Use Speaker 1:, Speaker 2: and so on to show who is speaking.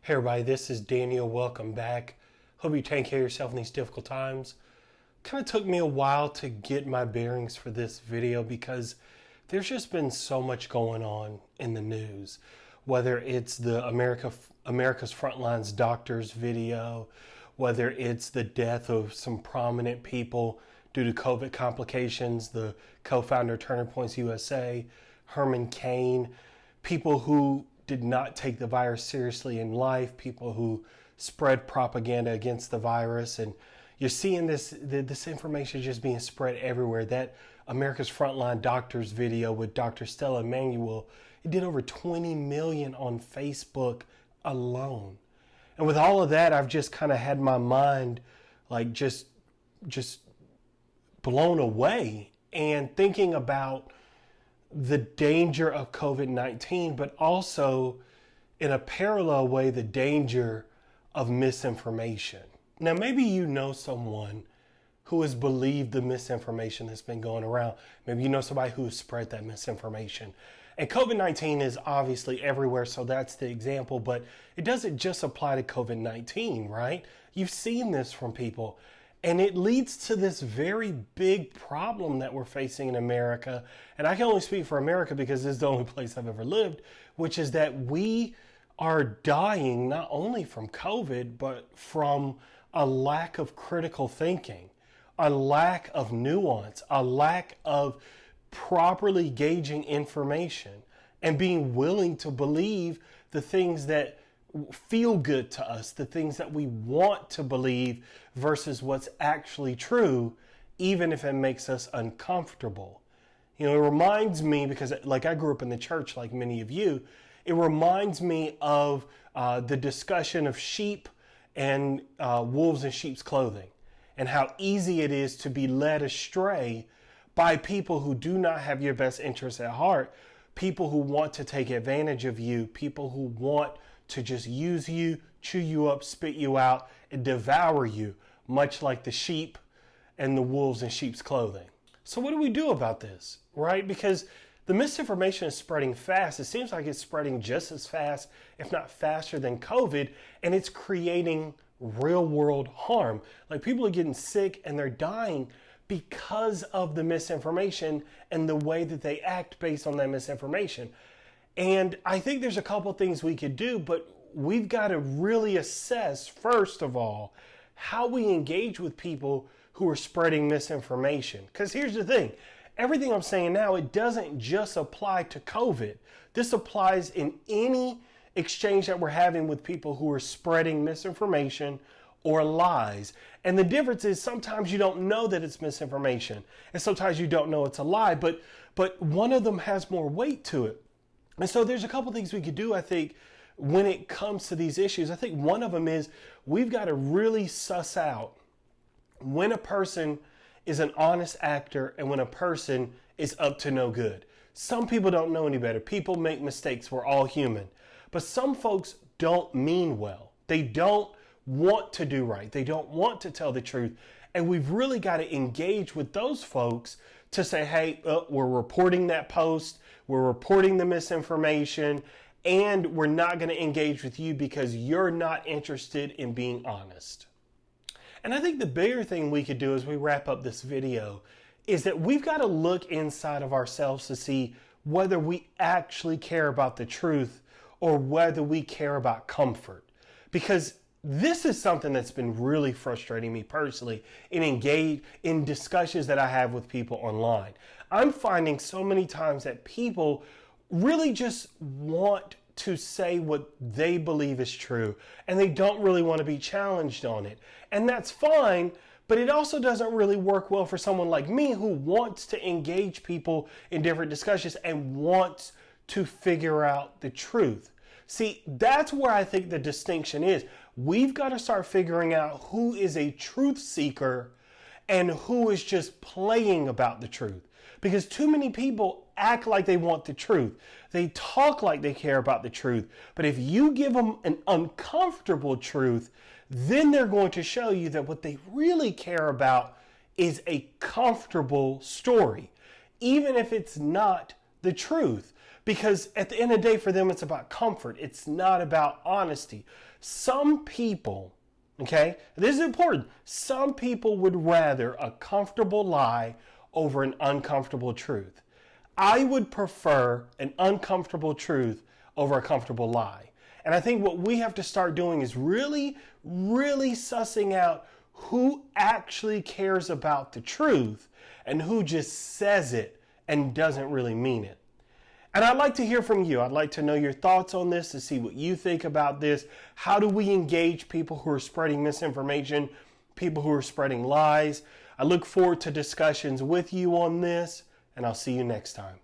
Speaker 1: Hey everybody, this is Daniel. Welcome back. Hope you're taking care of yourself in these difficult times. Kind of took me a while to get my bearings for this video because there's just been so much going on in the news. Whether it's the America's Frontlines Doctors video, whether it's the death of some prominent people due to COVID complications, the co-founder Turning Points USA, Herman Cain, people who did not take the virus seriously in life, people who spread propaganda against the virus. And you're seeing this information just being spread everywhere. That America's Frontline Doctors video with Dr. Stella Manuel, it did over 20 million on Facebook alone. And with all of that, I've just kind of had my mind like just blown away and thinking about the danger of COVID-19, but also in a parallel way, the danger of misinformation. Now, maybe you know someone who has believed the misinformation that's been going around. Maybe you know somebody who has spread that misinformation. And COVID-19 is obviously everywhere, so that's the example, but it doesn't just apply to COVID-19, right? You've seen this from people. And it leads to this very big problem that we're facing in America. And I can only speak for America because this is the only place I've ever lived, which is that we are dying not only from COVID, but from a lack of critical thinking, a lack of nuance, a lack of properly gauging information and being willing to believe the things that feel good to us, the things that we want to believe versus what's actually true, even if it makes us uncomfortable. You know, it reminds me, because like I grew up in the church like many of you, it reminds me of the discussion of sheep and wolves in sheep's clothing and how easy it is to be led astray by people who do not have your best interests at heart, people who want to take advantage of you, people who want to just use you, chew you up, spit you out, and devour you, much like the sheep and the wolves in sheep's clothing. So what do we do about this, right? Because the misinformation is spreading fast. It seems like it's spreading just as fast, if not faster than COVID, and it's creating real world harm. Like people are getting sick and they're dying because of the misinformation and the way that they act based on that misinformation. And I think there's a couple things we could do, but we've got to really assess, first of all, how we engage with people who are spreading misinformation. Because here's the thing, everything I'm saying now, it doesn't just apply to COVID. This applies in any exchange that we're having with people who are spreading misinformation or lies. And the difference is sometimes you don't know that it's misinformation, and sometimes you don't know it's a lie, but one of them has more weight to it. And so there's a couple things we could do, I think, when it comes to these issues. I think one of them is we've got to really suss out when a person is an honest actor and when a person is up to no good. Some people don't know any better. People make mistakes. We're all human. But some folks don't mean well. They don't want to do right. They don't want to tell the truth. And we've really got to engage with those folks to say, hey, we're reporting that post. We're reporting the misinformation, and we're not going to engage with you because you're not interested in being honest. And I think the bigger thing we could do as we wrap up this video is that we've got to look inside of ourselves to see whether we actually care about the truth or whether we care about comfort. Because this is something that's been really frustrating me personally in discussions that I have with people online. I'm finding so many times that people really just want to say what they believe is true, and they don't really want to be challenged on it. And that's fine, but it also doesn't really work well for someone like me who wants to engage people in different discussions and wants to figure out the truth. See, that's where I think the distinction is. We've got to start figuring out who is a truth seeker and who is just playing about the truth. Because too many people act like they want the truth. They talk like they care about the truth. But if you give them an uncomfortable truth, then they're going to show you that what they really care about is a comfortable story, even if it's not the truth. Because at the end of the day, for them, it's about comfort. It's not about honesty. Some people, okay, this is important. Some people would rather a comfortable lie over an uncomfortable truth. I would prefer an uncomfortable truth over a comfortable lie. And I think what we have to start doing is really, really sussing out who actually cares about the truth and who just says it and doesn't really mean it. And I'd like to hear from you. I'd like to know your thoughts on this, to see what you think about this. How do we engage people who are spreading misinformation, people who are spreading lies? I look forward to discussions with you on this, and I'll see you next time.